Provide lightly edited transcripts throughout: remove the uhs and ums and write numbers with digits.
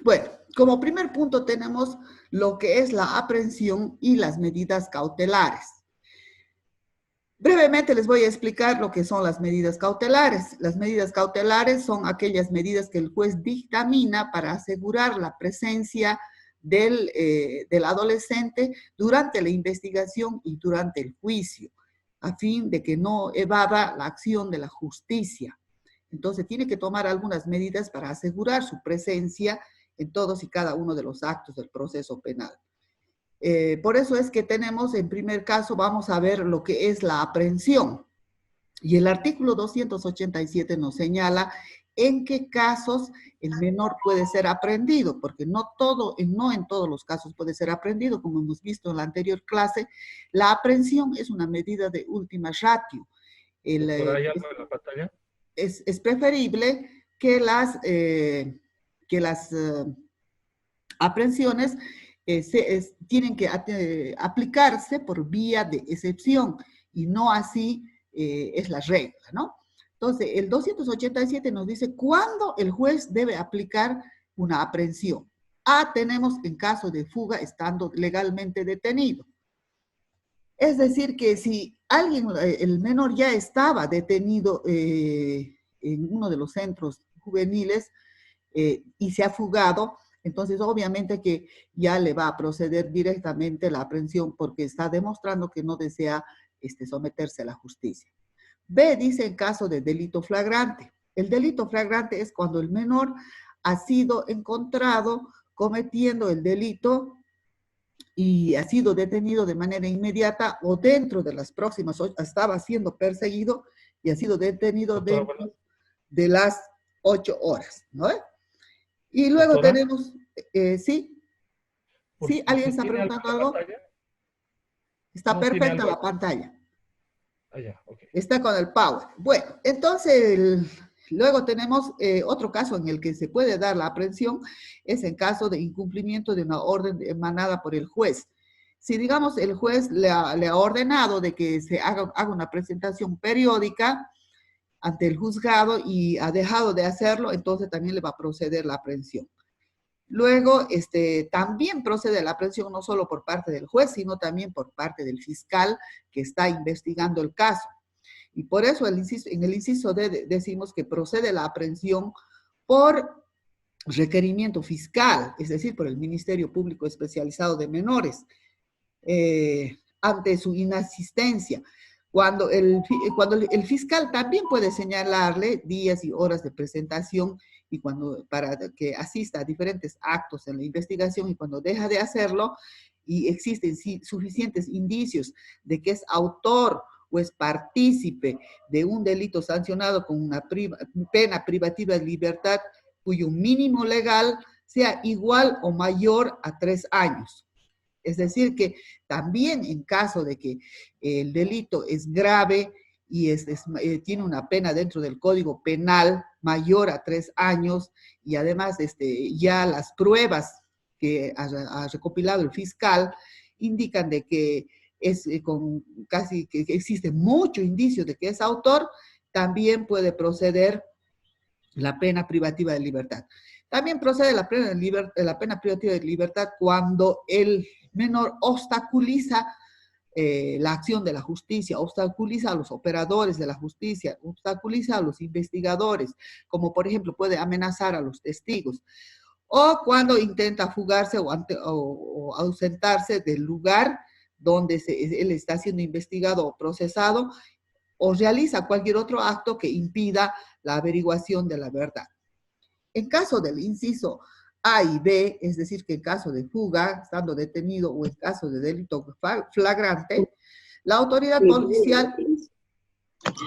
Bueno, como primer punto tenemos lo que es la aprehensión y las medidas cautelares. Brevemente les voy a explicar lo que son las medidas cautelares. Las medidas cautelares son aquellas medidas que el juez dictamina para asegurar la presencia del adolescente durante la investigación y durante el juicio, a fin de que no evada la acción de la justicia. Entonces, tiene que tomar algunas medidas para asegurar su presencia en todos y cada uno de los actos del proceso penal. Por eso es que tenemos, en primer caso, vamos a ver lo que es la aprehensión. Y el artículo 287 nos señala en qué casos el menor puede ser aprehendido, porque no en todos los casos puede ser aprehendido, como hemos visto en la anterior clase. La aprehensión es una medida de última ratio. Doctora, ¿hay algo en la pantalla? Es preferible que las aprehensiones tienen que aplicarse por vía de excepción y no así es la regla, ¿no? Entonces, el 287 nos dice cuándo el juez debe aplicar una aprehensión. Tenemos en caso de fuga estando legalmente detenido. Es decir, que si el menor ya estaba detenido en uno de los centros juveniles y se ha fugado, entonces obviamente que ya le va a proceder directamente la aprehensión porque está demostrando que no desea someterse a la justicia. B dice en caso de delito flagrante. El delito flagrante es cuando el menor ha sido encontrado cometiendo el delito y ha sido detenido de manera inmediata o dentro de las próximas, estaba siendo perseguido y ha sido detenido dentro de las 8 horas, ¿no? Y luego Doctora, tenemos, sí, sí, ¿alguien está ¿tiene algo preguntando en la algo? pantalla? Está ¿No tiene perfecta algo? la pantalla. Ya, ok. Está con el power. Bueno, entonces, luego tenemos otro caso en el que se puede dar la aprehensión, es en caso de incumplimiento de una orden emanada por el juez. Si, digamos, el juez le ha ordenado de que se haga una presentación periódica ante el juzgado y ha dejado de hacerlo, entonces también le va a proceder la aprehensión. Luego, también procede la aprehensión no solo por parte del juez, sino también por parte del fiscal que está investigando el caso. Y por eso en el inciso D decimos que procede la aprehensión por requerimiento fiscal, es decir, por el Ministerio Público Especializado de Menores, ante su inasistencia. Cuando el fiscal también puede señalarle días y horas de presentación y para que asista a diferentes actos en la investigación, y cuando deja de hacerlo y existen suficientes indicios de que es autor o es partícipe de un delito sancionado con una pena privativa de libertad cuyo mínimo legal sea igual o mayor a 3 años. Es decir, que también en caso de que el delito es grave y tiene una pena dentro del Código Penal mayor a 3 años y además ya las pruebas que ha recopilado el fiscal indican de que es casi que existe mucho indicio de que es autor, también puede proceder la pena privativa de libertad. También procede la pena privativa de libertad cuando el menor obstaculiza la acción de la justicia, obstaculiza a los operadores de la justicia, obstaculiza a los investigadores, como por ejemplo puede amenazar a los testigos, o cuando intenta fugarse o ausentarse del lugar donde él está siendo investigado o procesado, o realiza cualquier otro acto que impida la averiguación de la verdad. En caso del inciso A y B, es decir, que en caso de fuga, estando detenido o en caso de delito flagrante, la autoridad policial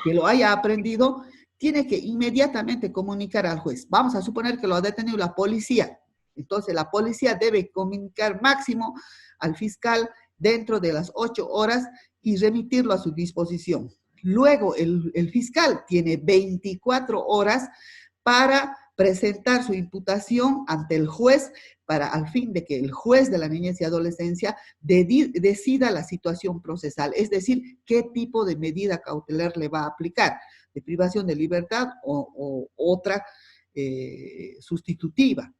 que lo haya aprendido tiene que inmediatamente comunicar al juez. Vamos a suponer que lo ha detenido la policía. Entonces, la policía debe comunicar máximo al fiscal dentro de las 8 horas y remitirlo a su disposición. Luego, el fiscal tiene 24 horas para presentar su imputación ante el juez para al fin de que el juez de la niñez y adolescencia decida la situación procesal, es decir, qué tipo de medida cautelar le va a aplicar, de privación de libertad o otra sustitutiva.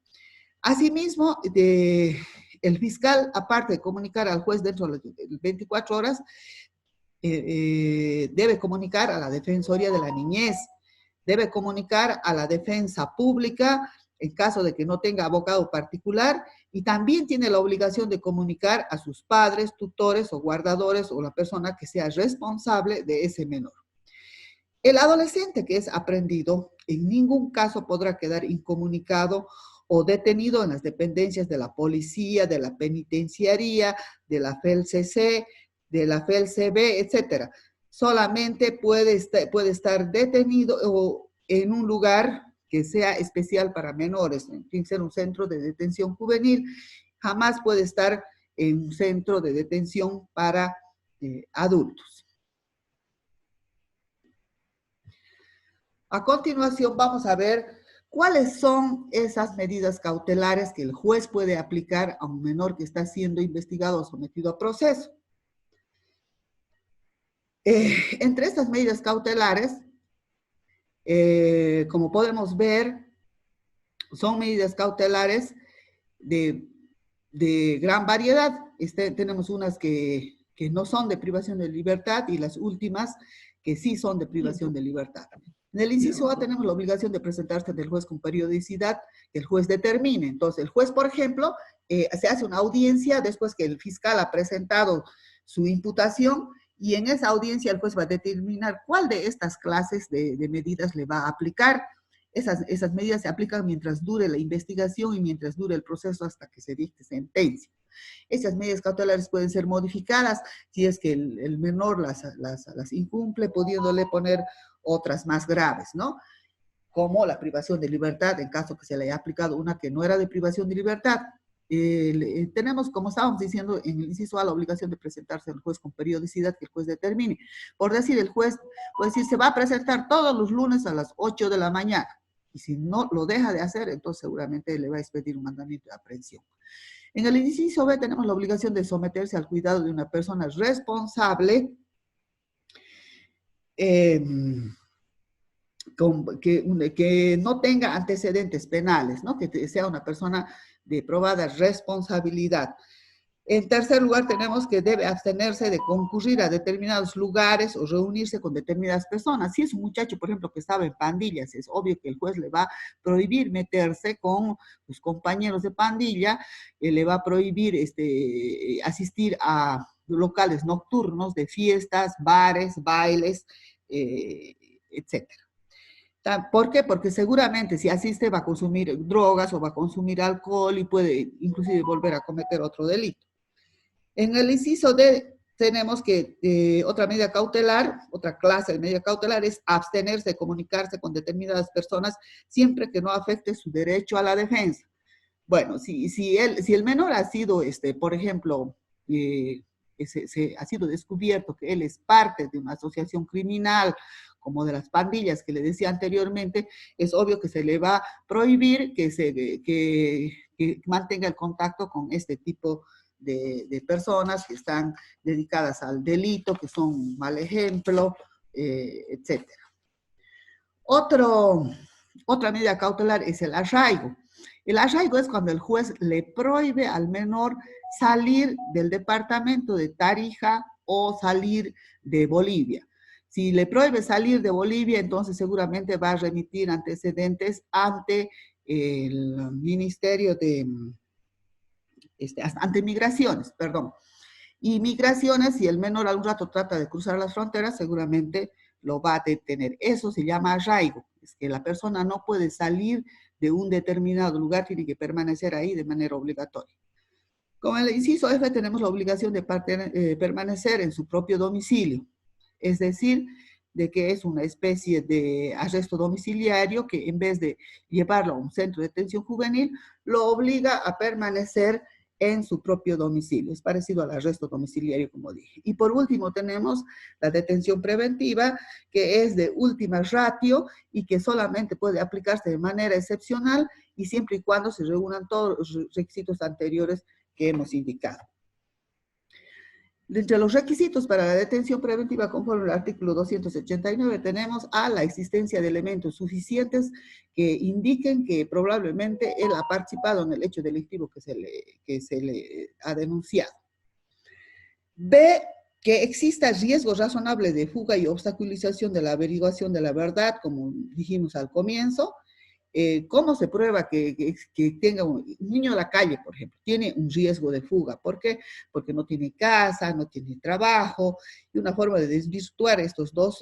Asimismo, el fiscal, aparte de comunicar al juez dentro de las 24 horas, debe comunicar a la Defensoría de la Niñez, debe comunicar a la defensa pública en caso de que no tenga abogado particular, y también tiene la obligación de comunicar a sus padres, tutores o guardadores o la persona que sea responsable de ese menor. El adolescente que es aprendido en ningún caso podrá quedar incomunicado o detenido en las dependencias de la policía, de la penitenciaría, de la FELCC, de la FELCB, etcétera. Solamente puede estar detenido o en un lugar que sea especial para menores, tiene que ser un centro de detención juvenil, jamás puede estar en un centro de detención para adultos. A continuación vamos a ver cuáles son esas medidas cautelares que el juez puede aplicar a un menor que está siendo investigado o sometido a proceso. Entre estas medidas cautelares, como podemos ver, son medidas cautelares de gran variedad. Tenemos unas que no son de privación de libertad y las últimas que sí son de privación de libertad. En el inciso A tenemos la obligación de presentarse ante el juez con periodicidad que el juez determine. Entonces, el juez, por ejemplo, se hace una audiencia después que el fiscal ha presentado su imputación, y en esa audiencia el juez va a determinar cuál de estas clases de medidas le va a aplicar. Esas medidas se aplican mientras dure la investigación y mientras dure el proceso hasta que se dicte sentencia. Esas medidas cautelares pueden ser modificadas si es que el menor las incumple, pudiéndole poner otras más graves, ¿no? Como la privación de libertad, en caso que se le haya aplicado una que no era de privación de libertad. Tenemos, como estábamos diciendo, en el inciso A, la obligación de presentarse al juez con periodicidad que el juez determine. Por decir, el juez puede decir, se va a presentar todos los lunes a las 8 de la mañana. Y si no lo deja de hacer, entonces seguramente le va a expedir un mandamiento de aprehensión. En el inciso B tenemos la obligación de someterse al cuidado de una persona responsable que no tenga antecedentes penales, ¿no? Que sea una persona de probada responsabilidad. En tercer lugar, tenemos que debe abstenerse de concurrir a determinados lugares o reunirse con determinadas personas. Si es un muchacho, por ejemplo, que estaba en pandillas, es obvio que el juez le va a prohibir meterse con sus compañeros de pandilla, le va a prohibir asistir a locales nocturnos de fiestas, bares, bailes, etcétera. ¿Por qué? Porque seguramente si asiste va a consumir drogas o va a consumir alcohol y puede inclusive volver a cometer otro delito. En el inciso D tenemos que otra medida cautelar, otra clase de medida cautelar es abstenerse de comunicarse con determinadas personas siempre que no afecte su derecho a la defensa. Bueno, si el menor ha sido, por ejemplo, ha sido descubierto que él es parte de una asociación criminal, como de las pandillas que le decía anteriormente, es obvio que se le va a prohibir que mantenga el contacto con este tipo de personas que están dedicadas al delito, que son un mal ejemplo, etc. Otra medida cautelar es el arraigo. El arraigo es cuando el juez le prohíbe al menor salir del departamento de Tarija o salir de Bolivia. Si le prohíbe salir de Bolivia, entonces seguramente va a remitir antecedentes ante el Ministerio de ante migraciones, perdón. Y migraciones, si el menor algún rato trata de cruzar las fronteras, seguramente lo va a detener. Eso se llama arraigo, es que la persona no puede salir de un determinado lugar, tiene que permanecer ahí de manera obligatoria. Con el inciso F tenemos la obligación de permanecer en su propio domicilio, es decir, de que es una especie de arresto domiciliario que en vez de llevarlo a un centro de detención juvenil, lo obliga a permanecer en su propio domicilio. Es parecido al arresto domiciliario, como dije. Y por último tenemos la detención preventiva, que es de última ratio y que solamente puede aplicarse de manera excepcional y siempre y cuando se reúnan todos los requisitos anteriores que hemos indicado. Entre los requisitos para la detención preventiva, conforme al artículo 289, tenemos a la existencia de elementos suficientes que indiquen que probablemente él ha participado en el hecho delictivo que se le ha denunciado. B, que exista riesgo razonable de fuga y obstaculización de la averiguación de la verdad, como dijimos al comienzo. ¿Cómo se prueba que tenga un niño de la calle, por ejemplo, tiene un riesgo de fuga? ¿Por qué? Porque no tiene casa, no tiene trabajo, y una forma de desvirtuar estos dos,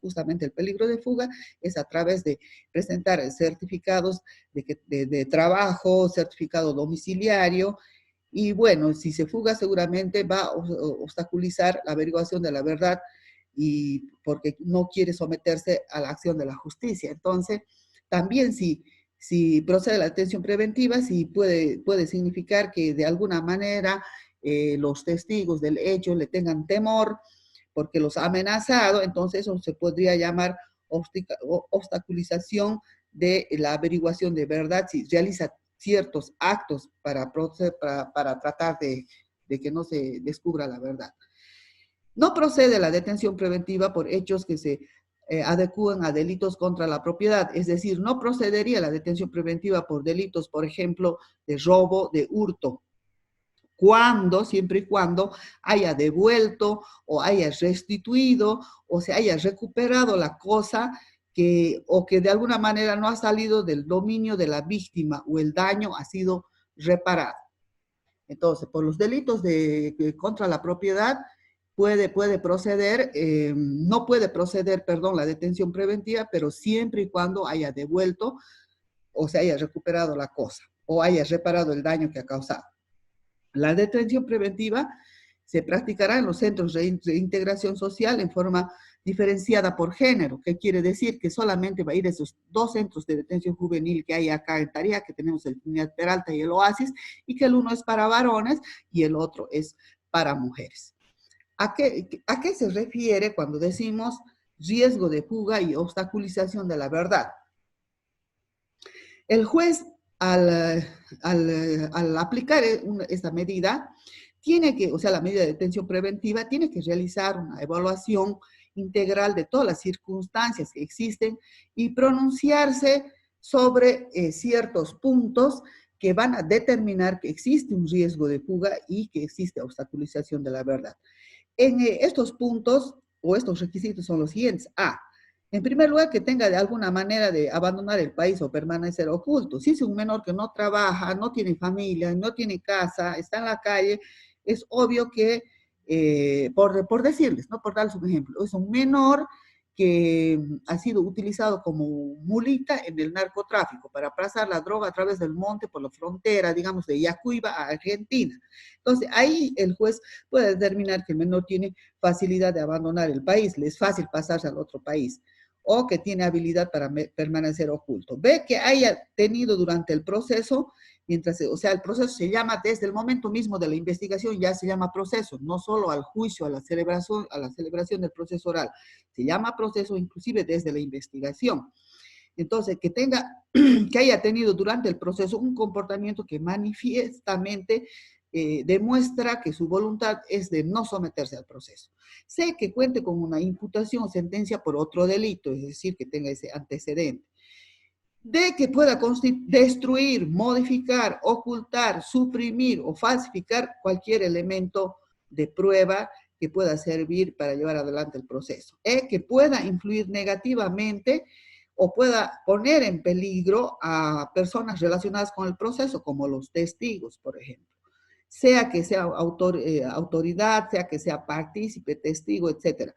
justamente el peligro de fuga, es a través de presentar certificados de trabajo, certificado domiciliario, y bueno, si se fuga seguramente va a obstaculizar la averiguación de la verdad, y porque no quiere someterse a la acción de la justicia. Entonces, también si procede la detención preventiva, sí puede significar que de alguna manera los testigos del hecho le tengan temor porque los ha amenazado, entonces eso se podría llamar obstaculización de la averiguación de verdad, si realiza ciertos actos para tratar de que no se descubra la verdad. No procede la detención preventiva por hechos que se adecúen a delitos contra la propiedad, es decir, no procedería la detención preventiva por delitos, por ejemplo, de robo, de hurto, siempre y cuando haya devuelto o haya restituido o se haya recuperado la cosa o que de alguna manera no ha salido del dominio de la víctima o el daño ha sido reparado. Entonces, por los delitos contra la propiedad, no puede proceder, perdón, la detención preventiva, pero siempre y cuando haya devuelto o se haya recuperado la cosa o haya reparado el daño que ha causado. La detención preventiva se practicará en los centros de integración social en forma diferenciada por género. ¿Qué quiere decir? Que solamente va a ir a esos dos centros de detención juvenil que hay acá en Tarija, que tenemos el Trinidad Peralta y el Oasis, y que el uno es para varones y el otro es para mujeres. ¿A qué se refiere cuando decimos riesgo de fuga y obstaculización de la verdad? El juez, al aplicar esta medida, la medida de detención preventiva, tiene que realizar una evaluación integral de todas las circunstancias que existen y pronunciarse sobre ciertos puntos que van a determinar que existe un riesgo de fuga y que existe obstaculización de la verdad. En estos puntos o estos requisitos son los siguientes. A, en primer lugar, que tenga de alguna manera de abandonar el país o permanecer oculto. Si es un menor que no trabaja, no tiene familia, no tiene casa, está en la calle, es obvio que, por decirles, ¿no? Por darles un ejemplo, es un menor que ha sido utilizado como mulita en el narcotráfico para pasar la droga a través del monte por la frontera, digamos, de Yacuiba a Argentina. Entonces, ahí el juez puede determinar que el menor tiene facilidad de abandonar el país, le es fácil pasarse al otro país, o que tiene habilidad para permanecer oculto. Ve que haya tenido durante el proceso, el proceso se llama desde el momento mismo de la investigación, ya se llama proceso, no solo al juicio, a la celebración del proceso oral, se llama proceso inclusive desde la investigación. Entonces, que haya tenido durante el proceso un comportamiento que manifiestamente demuestra que su voluntad es de no someterse al proceso. Sé que cuente con una imputación o sentencia por otro delito, es decir, que tenga ese antecedente. De que pueda destruir, modificar, ocultar, suprimir o falsificar cualquier elemento de prueba que pueda servir para llevar adelante el proceso. Que pueda influir negativamente o pueda poner en peligro a personas relacionadas con el proceso, como los testigos, por ejemplo. Sea que sea autoridad, sea que sea partícipe, testigo, etc.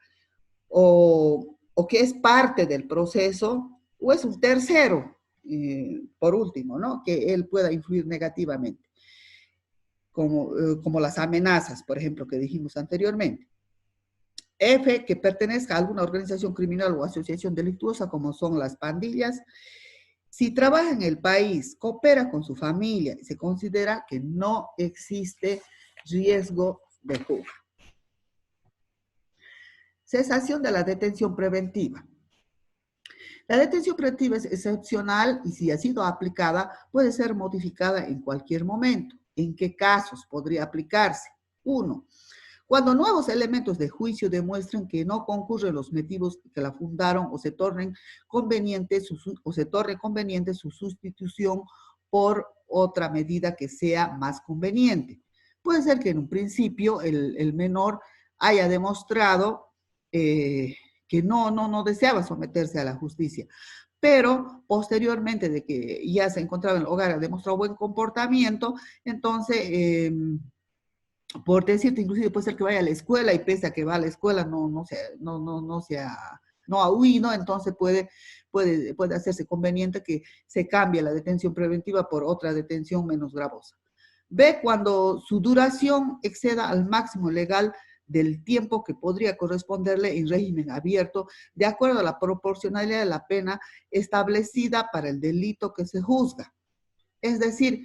O que es parte del proceso, o es un tercero, por último, ¿no? Que él pueda influir negativamente, como las amenazas, por ejemplo, que dijimos anteriormente. F, que pertenezca a alguna organización criminal o asociación delictuosa, como son las pandillas. Si trabaja en el país, coopera con su familia, se considera que no existe riesgo de fuga. Cesación de la detención preventiva. La detención preventiva es excepcional y si ha sido aplicada, puede ser modificada en cualquier momento. ¿En qué casos podría aplicarse? 1. Cuando nuevos elementos de juicio demuestran que no concurren los motivos que la fundaron o se torne conveniente su sustitución por otra medida que sea más conveniente. Puede ser que en un principio el menor haya demostrado que no deseaba someterse a la justicia, pero posteriormente de que ya se encontraba en el hogar, ha demostrado buen comportamiento, entonces, por decirte, inclusive puede ser que vaya a la escuela y pese a que va a la escuela no ha huido, entonces puede hacerse conveniente que se cambie la detención preventiva por otra detención menos gravosa. B, cuando su duración exceda al máximo legal del tiempo que podría corresponderle en régimen abierto, de acuerdo a la proporcionalidad de la pena establecida para el delito que se juzga. Es decir,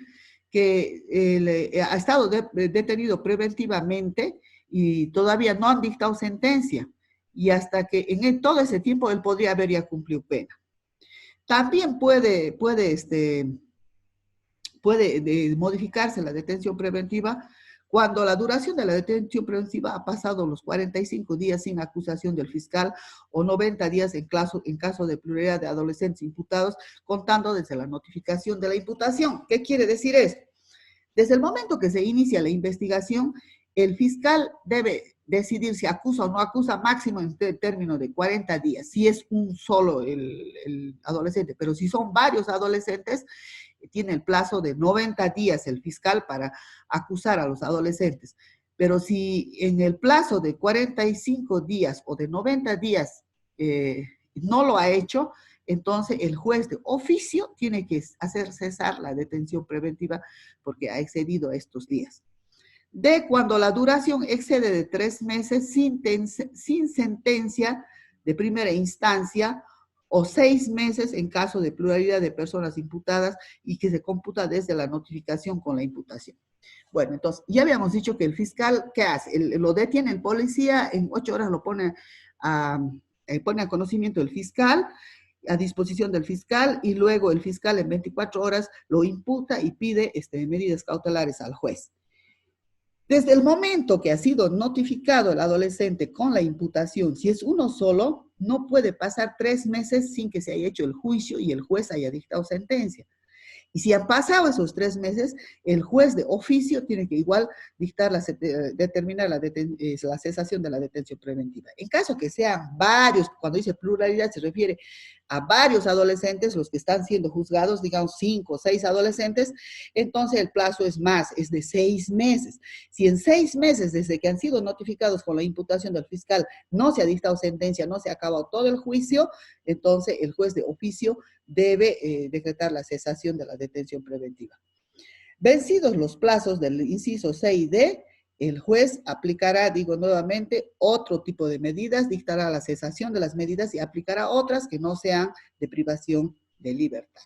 que ha estado detenido preventivamente y todavía no han dictado sentencia, y hasta que en todo ese tiempo él podría haber ya cumplido pena. También puede modificarse la detención preventiva cuando la duración de la detención preventiva ha pasado los 45 días sin acusación del fiscal o 90 días en caso de pluralidad de adolescentes imputados, contando desde la notificación de la imputación. ¿Qué quiere decir esto? Desde el momento que se inicia la investigación, el fiscal debe decidir si acusa o no acusa, máximo en término de 40 días, si es un solo el adolescente, pero si son varios adolescentes, tiene el plazo de 90 días el fiscal para acusar a los adolescentes. Pero si en el plazo de 45 días o de 90 días no lo ha hecho, entonces el juez de oficio tiene que hacer cesar la detención preventiva porque ha excedido estos días. D, cuando la duración excede de 3 meses sin sentencia de primera instancia o 6 meses en caso de pluralidad de personas imputadas y que se computa desde la notificación con la imputación. Bueno, entonces, ya habíamos dicho que el fiscal, ¿qué hace? Lo detiene el policía, en 8 horas lo pone a conocimiento del fiscal, a disposición del fiscal, y luego el fiscal en 24 horas lo imputa y pide medidas cautelares al juez. Desde el momento que ha sido notificado el adolescente con la imputación, si es uno solo, no puede pasar 3 meses sin que se haya hecho el juicio y el juez haya dictado sentencia. Y si han pasado esos 3 meses, el juez de oficio tiene que igual determinar la cesación de la detención preventiva. En caso que sean varios, cuando dice pluralidad se refiere a varios adolescentes, los que están siendo juzgados, digamos 5 o 6 adolescentes, entonces el plazo es más, es de 6 meses. Si en 6 meses desde que han sido notificados con la imputación del fiscal no se ha dictado sentencia, no se ha acabado todo el juicio, entonces el juez de oficio debe decretar la cesación de la detención preventiva. Vencidos los plazos del inciso C y D, el juez aplicará, digo nuevamente, otro tipo de medidas, dictará la cesación de las medidas y aplicará otras que no sean de privación de libertad.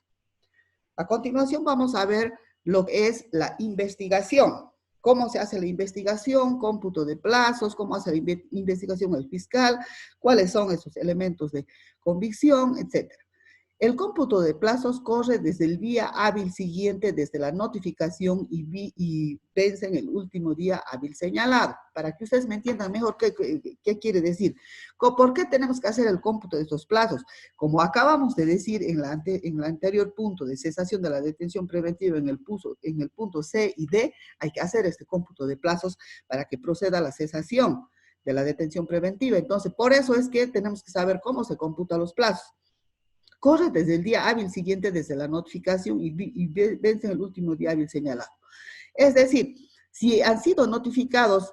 A continuación vamos a ver lo que es la investigación. Cómo se hace la investigación, cómputo de plazos, cómo hace la investigación el fiscal, cuáles son esos elementos de convicción, etc. El cómputo de plazos corre desde el día hábil siguiente, desde la notificación y vence en el último día hábil señalado. Para que ustedes me entiendan mejor qué quiere decir. ¿Por qué tenemos que hacer el cómputo de estos plazos? Como acabamos de decir en el anterior punto de cesación de la detención preventiva en el punto C y D, hay que hacer este cómputo de plazos para que proceda la cesación de la detención preventiva. Entonces, por eso es que tenemos que saber cómo se computan los plazos. Corre desde el día hábil siguiente desde la notificación y vence el último día hábil señalado. Es decir, si han sido notificados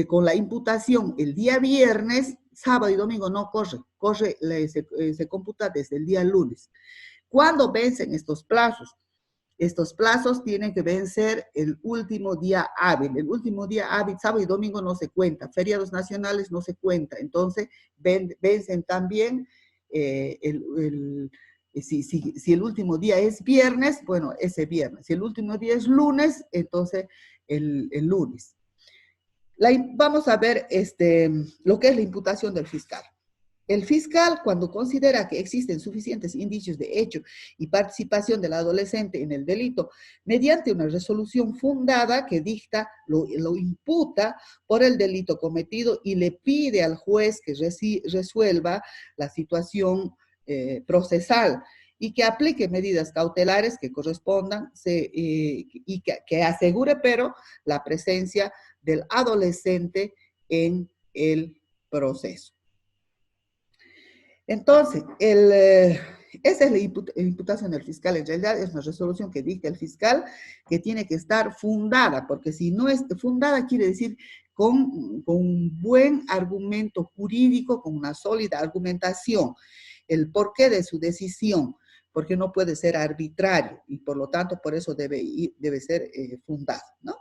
con la imputación el día viernes, sábado y domingo no corre, se computa desde el día lunes. ¿Cuándo vencen estos plazos? Estos plazos tienen que vencer el último día hábil. El último día hábil, sábado y domingo no se cuenta. Feriados nacionales no se cuenta. Entonces, vencen también si el último día es viernes, bueno, ese viernes. Si el último día es lunes, entonces el lunes. Vamos a ver lo que es la imputación del fiscal. El fiscal, cuando considera que existen suficientes indicios de hecho y participación del adolescente en el delito, mediante una resolución fundada que dicta, lo imputa por el delito cometido y le pide al juez que resuelva la situación procesal y que aplique medidas cautelares que correspondan y que asegure, pero, la presencia del adolescente en el proceso. Entonces, esa es la imputación del fiscal. En realidad es una resolución que dicta el fiscal que tiene que estar fundada, porque si no es fundada quiere decir con un buen argumento jurídico, con una sólida argumentación, el porqué de su decisión, porque no puede ser arbitrario y por lo tanto por eso debe ser fundado, ¿no?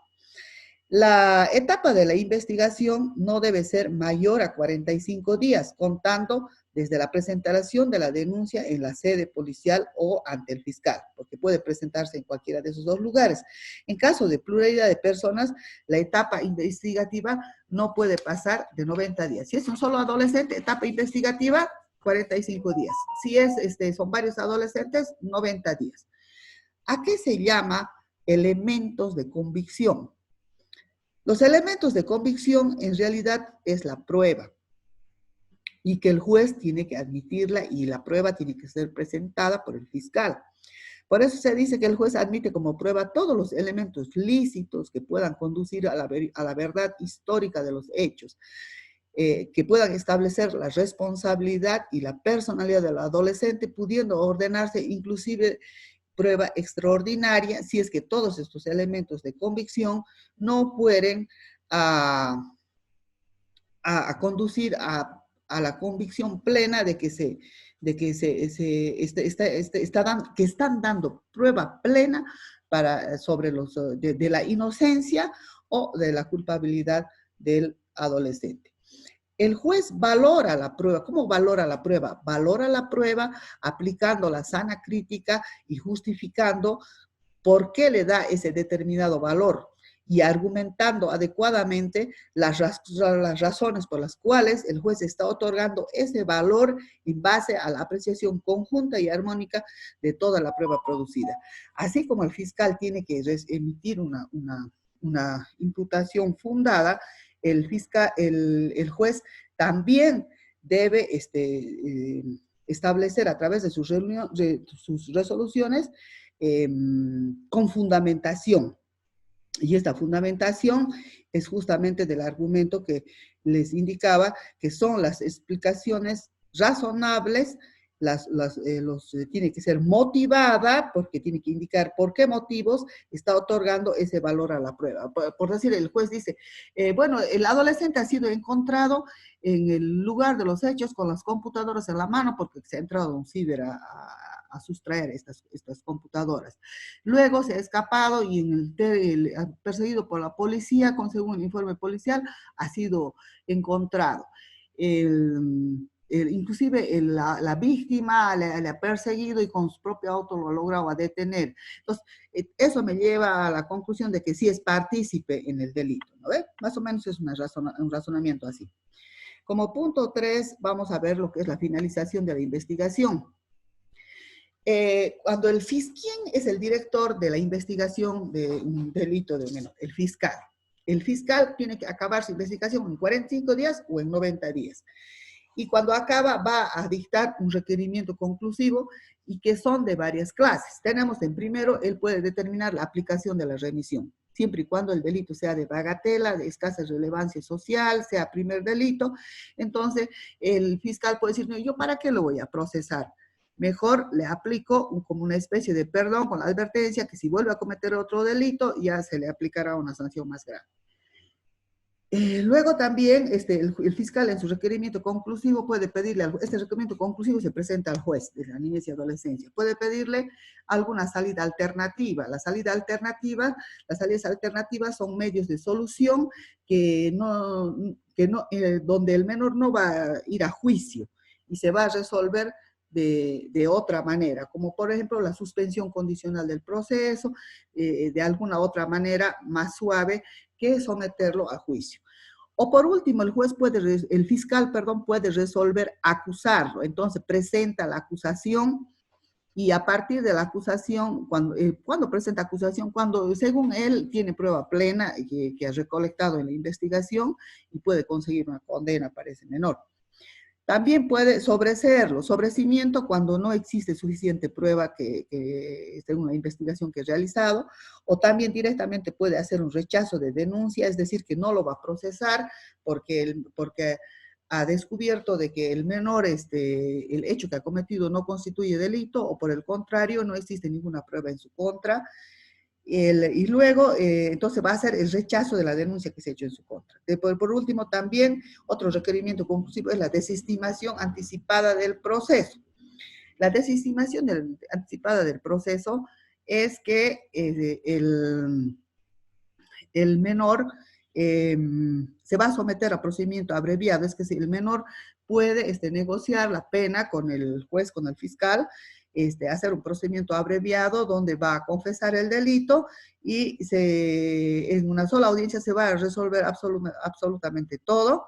La etapa de la investigación no debe ser mayor a 45 días, contando desde la presentación de la denuncia en la sede policial o ante el fiscal, porque puede presentarse en cualquiera de esos dos lugares. En caso de pluralidad de personas, la etapa investigativa no puede pasar de 90 días. Si es un solo adolescente, etapa investigativa, 45 días. Si son varios adolescentes, 90 días. ¿A qué se llama elementos de convicción? Los elementos de convicción en realidad es la prueba y que el juez tiene que admitirla y la prueba tiene que ser presentada por el fiscal. Por eso se dice que el juez admite como prueba todos los elementos lícitos que puedan conducir a la verdad histórica de los hechos, que puedan establecer la responsabilidad y la personalidad del adolescente, pudiendo ordenarse inclusive prueba extraordinaria si es que todos estos elementos de convicción no pueden conducir a la convicción plena de que están dando prueba plena sobre de la inocencia o de la culpabilidad del adolescente. El juez valora la prueba. ¿Cómo valora la prueba? Valora la prueba aplicando la sana crítica y justificando por qué le da ese determinado valor y argumentando adecuadamente las razones por las cuales el juez está otorgando ese valor en base a la apreciación conjunta y armónica de toda la prueba producida. Así como el fiscal tiene que emitir una imputación fundada, el juez también debe establecer a través de sus resoluciones con fundamentación. Y esta fundamentación es justamente del argumento que les indicaba, que son las explicaciones razonables, tiene que ser motivada, porque tiene que indicar por qué motivos está otorgando ese valor a la prueba. Por decir, el juez dice, bueno, el adolescente ha sido encontrado en el lugar de los hechos con las computadoras en la mano porque se ha entrado a un ciber a sustraer estas computadoras. Luego se ha escapado y perseguido por la policía, según el informe policial, ha sido encontrado. Inclusive la víctima le ha perseguido y con su propio auto lo ha logrado detener. Entonces, eso me lleva a la conclusión de que sí es partícipe en el delito, ¿no ve? Más o menos es un razonamiento así. Como punto 3, vamos a ver lo que es la finalización de la investigación. Cuando ¿quién es el director de la investigación de un delito de un menor? El fiscal. El fiscal tiene que acabar su investigación en 45 días o en 90 días. Y cuando acaba va a dictar un requerimiento conclusivo y que son de varias clases. Tenemos en primero, él puede determinar la aplicación de la remisión, siempre y cuando el delito sea de bagatela, de escasa relevancia social, sea primer delito. Entonces, el fiscal puede decir, no, ¿yo para qué lo voy a procesar? Mejor le aplico como una especie de perdón con la advertencia que si vuelve a cometer otro delito, ya se le aplicará una sanción más grave. Luego también el fiscal en su requerimiento conclusivo puede pedirle, este requerimiento conclusivo se presenta al juez de la niñez y adolescencia, puede pedirle alguna salida alternativa. Las salidas alternativas son medios de solución donde el menor no va a ir a juicio y se va a resolver de otra manera, como por ejemplo la suspensión condicional del proceso, de alguna otra manera más suave que someterlo a juicio. O por último, el fiscal, perdón, puede resolver acusarlo. Entonces presenta la acusación y a partir de la acusación, cuando presenta acusación, cuando según él tiene prueba plena que ha recolectado en la investigación y puede conseguir una condena para ese menor. También puede sobreseerlo, sobrecimiento cuando no existe suficiente prueba según la investigación que he realizado, o también directamente puede hacer un rechazo de denuncia, es decir, que no lo va a procesar porque ha descubierto de que el menor, el hecho que ha cometido no constituye delito, o por el contrario, no existe ninguna prueba en su contra, y luego, entonces va a ser el rechazo de la denuncia que se ha hecho en su contra. Por último, también otro requerimiento conclusivo es la desestimación anticipada del proceso. La desestimación anticipada del proceso es que el menor se va a someter a procedimiento abreviado, es que si el menor puede negociar la pena con el juez, con el fiscal, hacer un procedimiento abreviado donde va a confesar el delito y en una sola audiencia se va a resolver absolutamente todo.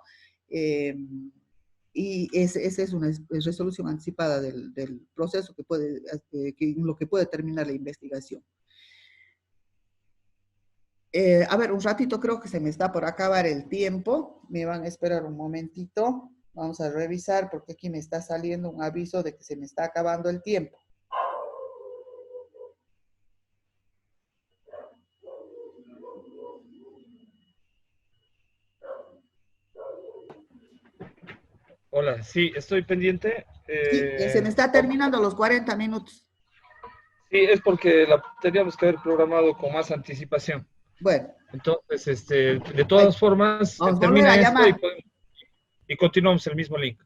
Y esa es una resolución anticipada del proceso lo que puede terminar la investigación. A ver, un ratito, creo que se me está por acabar el tiempo. Me van a esperar un momentito. Vamos a revisar porque aquí me está saliendo un aviso de que se me está acabando el tiempo. Hola, sí, estoy pendiente. Sí, se me está terminando los 40 minutos. Sí, es porque la teníamos que haber programado con más anticipación. Bueno. Entonces, de todas formas, vamos a volver termina a esto llamar. y continuamos el mismo link.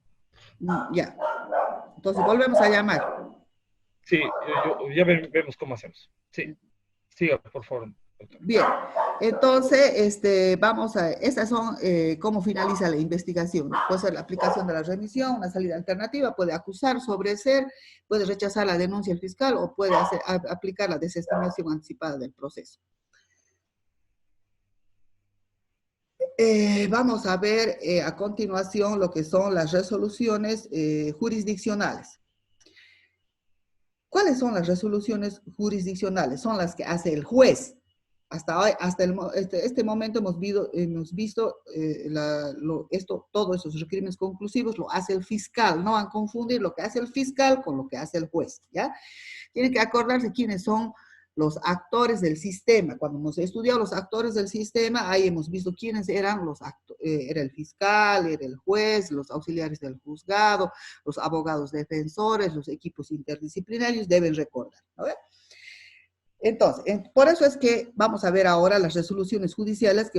Ya. Entonces volvemos a llamar. Sí, ya vemos cómo hacemos. Sí, siga, por favor. Bien, entonces, estas son cómo finaliza la investigación. Puede ser la aplicación de la remisión, una salida alternativa, puede acusar, sobreseer, puede rechazar la denuncia del fiscal o puede aplicar la desestimación anticipada del proceso. Vamos a ver a continuación lo que son las resoluciones jurisdiccionales. ¿Cuáles son las resoluciones jurisdiccionales? Son las que hace el juez. Hasta este momento hemos visto todos esos requerimientos conclusivos lo hace el fiscal. No van a confundir lo que hace el fiscal con lo que hace el juez, ¿ya? Tienen que acordarse quiénes son los actores del sistema. Cuando hemos estudiado los actores del sistema, ahí hemos visto quiénes eran los actores. Era el fiscal, era el juez, los auxiliares del juzgado, los abogados defensores, los equipos interdisciplinarios, deben recordar, ¿no? Entonces, por eso es que vamos a ver ahora las resoluciones judiciales,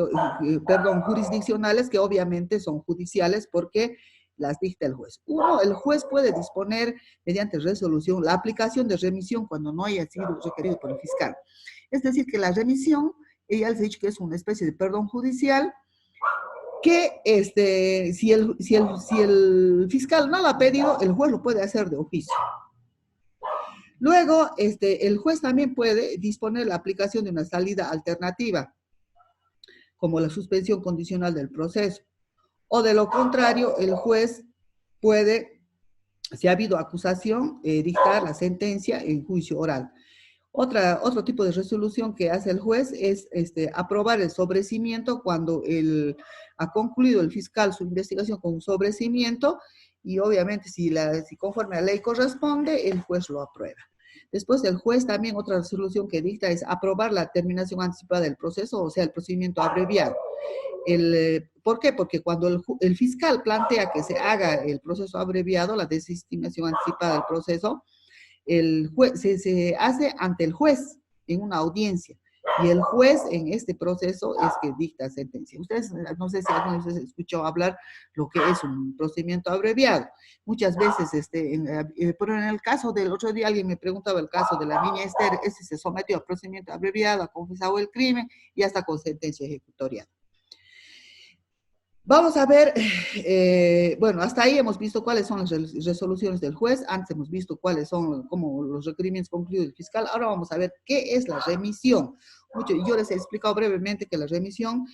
jurisdiccionales, que obviamente son judiciales porque las dicta el juez. Uno, el juez puede disponer mediante resolución la aplicación de remisión cuando no haya sido requerido por el fiscal. Es decir, que la remisión, ya les he dicho que es una especie de perdón judicial, que si el fiscal no lo ha pedido, el juez lo puede hacer de oficio. Luego, el juez también puede disponer la aplicación de una salida alternativa, como la suspensión condicional del proceso. O de lo contrario, el juez puede, si ha habido acusación, dictar la sentencia en juicio oral. Otro tipo de resolución que hace el juez es aprobar el sobrecimiento cuando ha concluido el fiscal su investigación con un sobrecimiento y obviamente si conforme a la ley corresponde, el juez lo aprueba. Después el juez también otra resolución que dicta es aprobar la terminación anticipada del proceso, o sea, el procedimiento abreviado. ¿Por qué? Porque cuando el fiscal plantea que se haga el proceso abreviado, la desestimación anticipada del proceso, se hace ante el juez en una audiencia. Y el juez en este proceso es que dicta sentencia. Ustedes, no sé si alguno de ustedes escuchó hablar lo que es un procedimiento abreviado. Muchas veces, pero en el caso del otro día alguien me preguntaba el caso de la niña Esther, se sometió a procedimiento abreviado, ha confesado el crimen y hasta con sentencia ejecutorial. Vamos a ver, bueno, hasta ahí hemos visto cuáles son las resoluciones del juez, antes hemos visto cuáles son como los requerimientos concluidos del fiscal, ahora vamos a ver qué es la remisión. Yo les he explicado brevemente que la remisión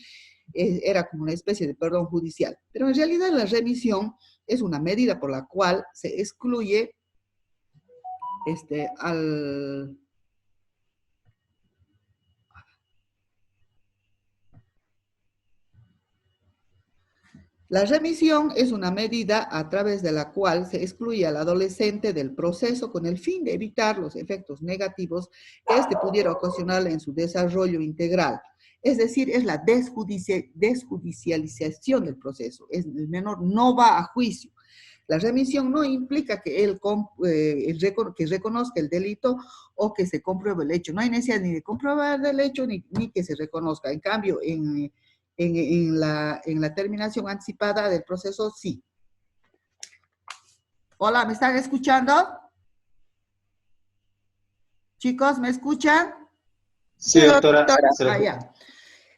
era como una especie de perdón judicial. Pero en realidad la remisión es una medida por la cual se excluye al... La remisión es una medida a través de la cual se excluye al adolescente del proceso con el fin de evitar los efectos negativos que éste pudiera ocasionarle en su desarrollo integral. Es decir, es la desjudicialización del proceso. El menor no va a juicio. La remisión no implica que él que reconozca el delito o que se compruebe el hecho. No hay necesidad ni de comprobar el hecho ni que se reconozca. En cambio, en la terminación anticipada del proceso, sí. Hola, ¿me están escuchando? Chicos, ¿me escuchan? Sí, doctora. Ya.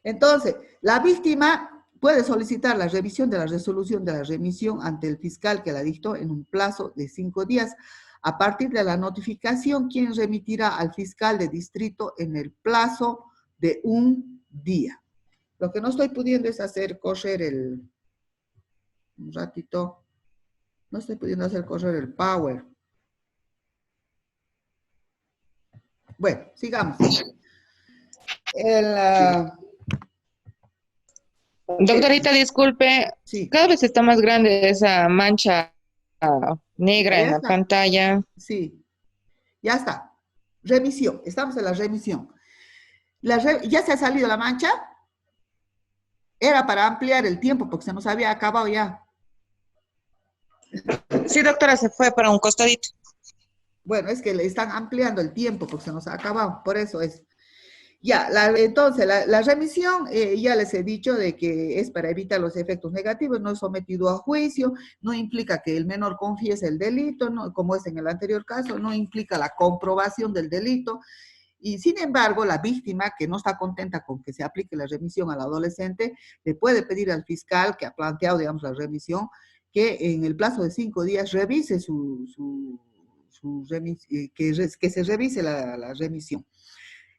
Entonces, la víctima puede solicitar la revisión de la resolución de la remisión ante el fiscal que la dictó en un plazo de 5 días. A partir de la notificación, quien remitirá al fiscal de distrito en el plazo de 1 día. Lo que no estoy pudiendo es hacer correr un ratito, no estoy pudiendo hacer correr el Power. Bueno, sigamos. Doctorita, disculpe, Sí. cada vez está más grande esa mancha negra en la pantalla. Sí, ya está. Remisión, estamos en la remisión. ¿Ya se ha salido la mancha? Era para ampliar el tiempo porque se nos había acabado ya. Sí, doctora, se fue para un costadito. Bueno, es que le están ampliando el tiempo porque se nos ha acabado, por eso es. Ya, entonces, la remisión, ya les he dicho de que es para evitar los efectos negativos, no es sometido a juicio, no implica que el menor confiese el delito, no, como es en el anterior caso, no implica la comprobación del delito, y sin embargo, la víctima que no está contenta con que se aplique la remisión al adolescente, le puede pedir al fiscal que ha planteado, digamos, la remisión, que en el plazo de 5 días revise que se revise la remisión.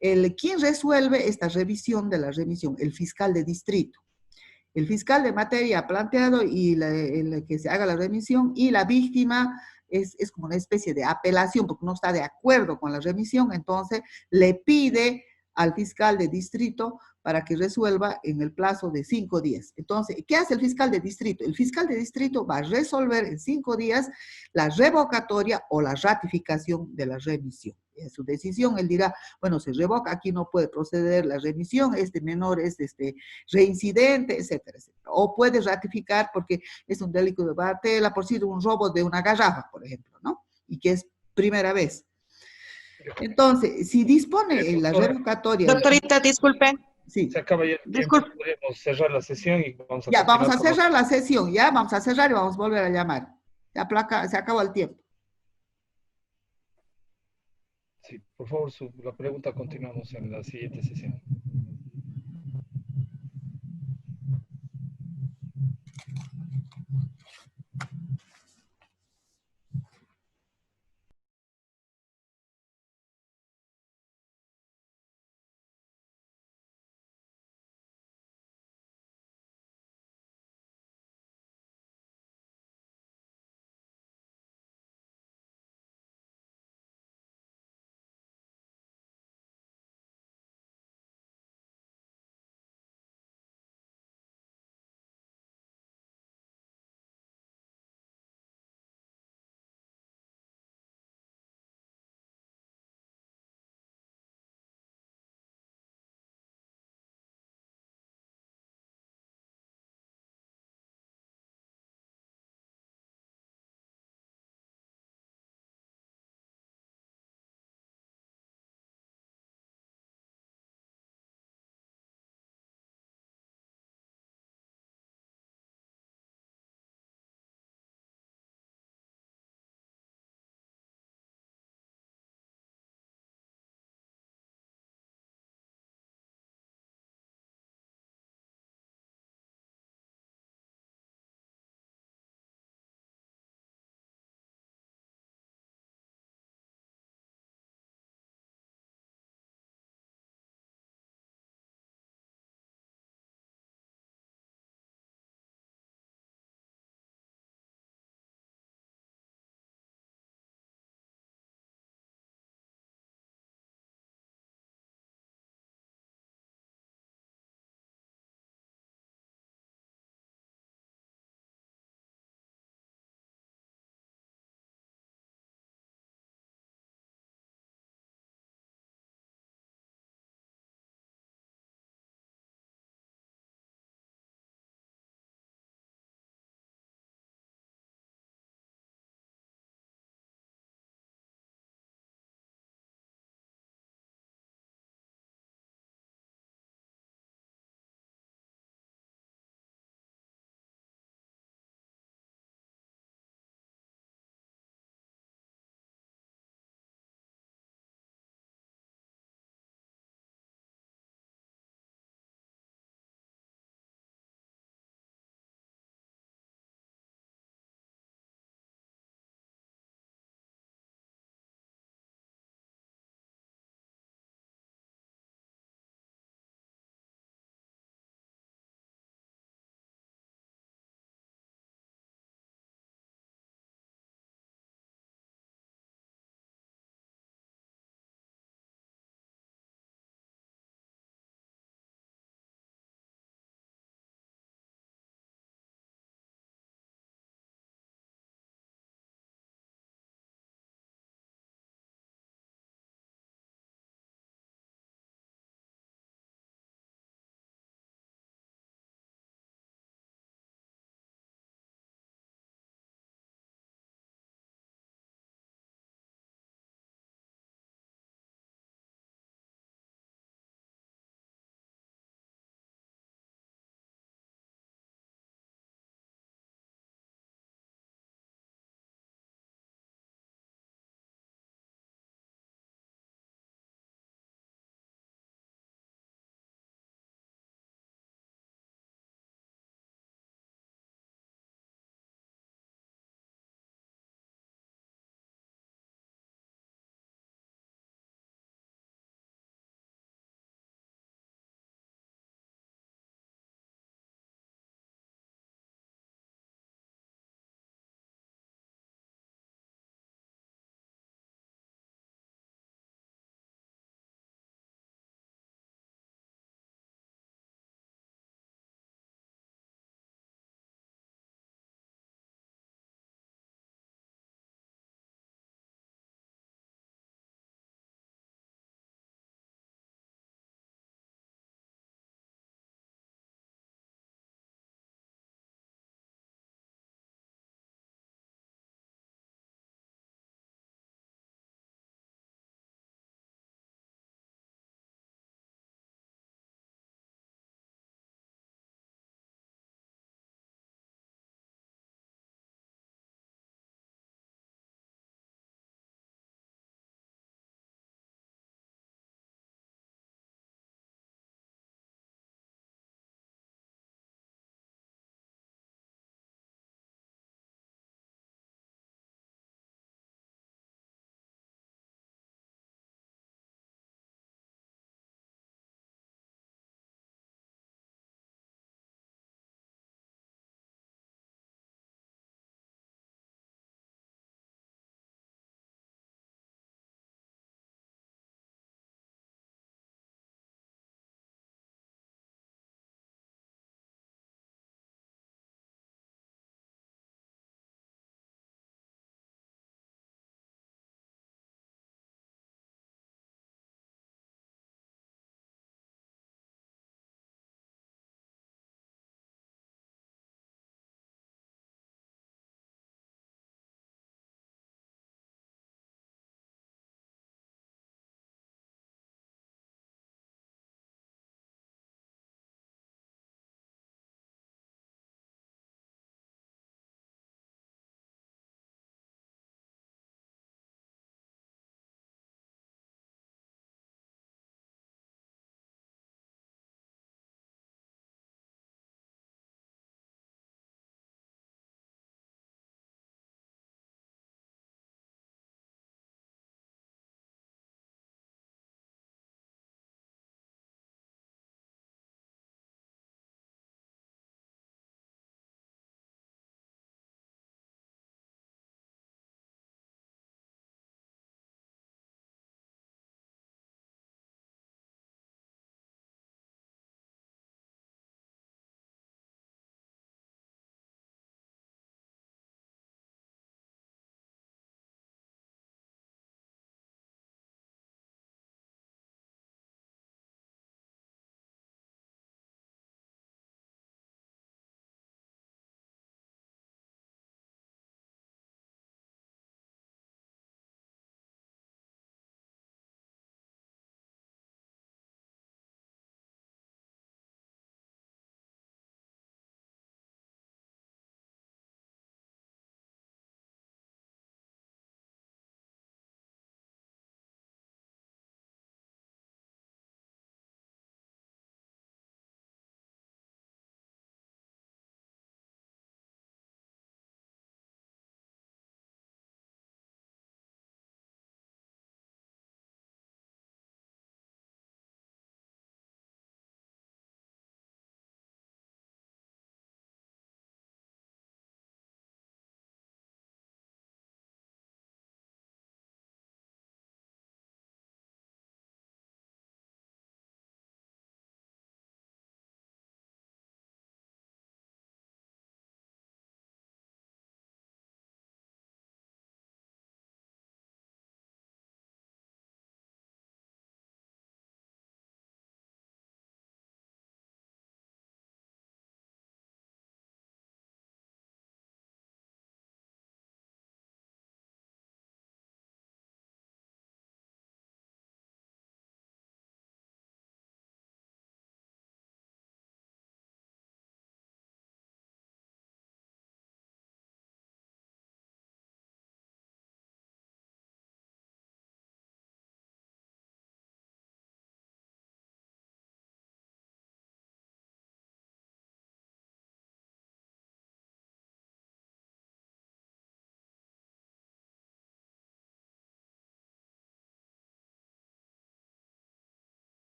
¿Quién resuelve esta revisión de la remisión? El fiscal de distrito. El fiscal de materia ha planteado el que se haga la remisión y la víctima es como una especie de apelación porque no está de acuerdo con la remisión, entonces le pide al fiscal de distrito para que resuelva en el plazo de 5 días. Entonces, ¿qué hace el fiscal de distrito? El fiscal de distrito va a resolver en 5 días la revocatoria o la ratificación de la remisión. En su decisión, él dirá, bueno, se revoca, aquí no puede proceder la remisión, este menor es reincidente, etcétera, etcétera. O puede ratificar porque es un delito de bagatela, por si un robo de una garrafa, por ejemplo, ¿no? Y que es primera vez. Entonces, si dispone en la revocatoria... Doctorita, disculpe. Sí. Se acaba ya el tiempo, podemos cerrar la sesión y vamos a... Ya, vamos a cerrar la sesión, ya, vamos a cerrar y vamos a volver a llamar. Se acabó el tiempo. Sí, por favor, la pregunta continuamos en la siguiente sesión.